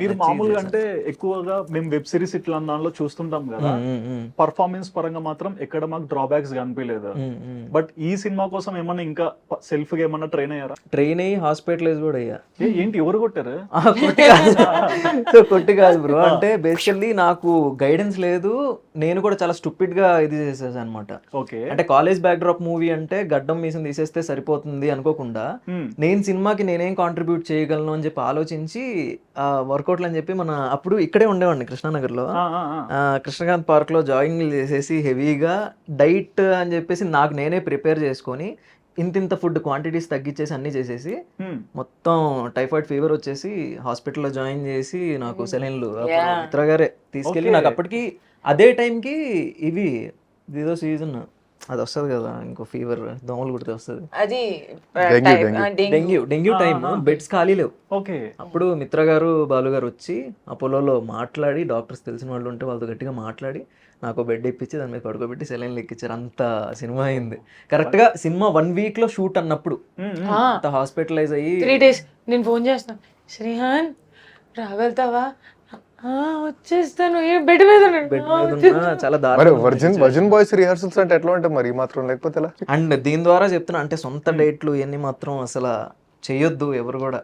మీరు మామూలుగా అంటే ఎక్కువగా మేము వెబ్ సిరీస్ ఇట్లా దానిలో చూస్తుంటాం కదా, పర్ఫార్మెన్స్ పరంగా మాత్రం ఎక్కడ మాకు డ్రాబ్యాక్స్ కనిపించలేదు. బట్ ఈ సినిమా కోసం ఏమన్నా ఇంకా సెల్ఫ్ గా ఏమన్నా ట్రైన్ అయ్యారా? ట్రైన్ అయ్యి హాస్పిటలైజ్ కూడా అయ్యా. ఏంటి ఎవరు కొట్టారు? కొట్టి కాదు సో కొట్టి కాదు బ్రో, అంటే బేసికల్లీ నాకు గైడెన్స్ లేదు, నేను కూడా చాలా స్టూపిడ్ గా ఇది చేసేసాను అనమాట. ఓకే, అంటే కాలేజ్ బ్యాక్ డ్రాప్ మూవీ అంటే గడ్డం మీసం తీసేస్తే సరిపోతుంది అనుకోకుండా నేను సినిమాకి నేనేం కాంట్రిబ్యూట్ చేయగలను అని చెప్పి ఆలోచించి వర్కౌట్లు అని చెప్పి మన అప్పుడు ఇక్కడే ఉండేవాడిని కృష్ణానగర్లో, కృష్ణకాంత్ పార్క్ లో జాగింగ్లు చేసేసి హెవీగా డైట్ అని చెప్పేసి నాకు నేనే ప్రిపేర్ చేసుకొని ఇంత ఫుడ్ క్వాంటిటీస్ తగ్గించేసి అన్ని చేసేసి మొత్తం టైఫాయిడ్ ఫీవర్ వచ్చేసి హాస్పిటల్లో జాయిన్ చేసి నాకు సెలైన్లు మిత్ర గారే తీసుకెళ్ళి నాకు అప్పటికి అదే టైంకి ఇవి ఏదో సీజన్ అది వస్తుంది కదా, ఇంకో ఫీవర్ దోమలు కుడితే వస్తుంది, అది డెంగ్యూ టైం, బెడ్స్ ఖాళీ లేవు. ఓకే, అప్పుడు మిత్ర గారు బాలు గారు వచ్చి అపోలోలో మాట్లాడి, డాక్టర్స్ తెలిసిన వాళ్ళు ఉంటే వాళ్ళతో గట్టిగా మాట్లాడి నాకు బెడ్ ఇప్పించి దాని మీద పడుకోబెట్టి సెలైన్లు ఎక్కించారు. అంత సినిమా అయింది. కరెక్ట్ గా సినిమా 1 week లో షూట్ అన్నప్పుడు అంత హాస్పిటలైజ్ అయ్యి 3 days నేను ఫోన్ చేస్తాను, శ్రీహాన్ రాగలుగుతావా, వచ్చేస్తాను, బెడ్ మీద చాలా వర్జిన్ బాయ్స్ రిహార్సల్స్ అంటే ఎట్లా ఉంటాయి మరి మాత్రం, లేకపోతే ఎలా? అండ్ దీని ద్వారా చెప్తున్నా, అంటే సొంత డేట్లు ఇవన్నీ మాత్రం అసలు చెయ్యొద్దు ఎవరు కూడా.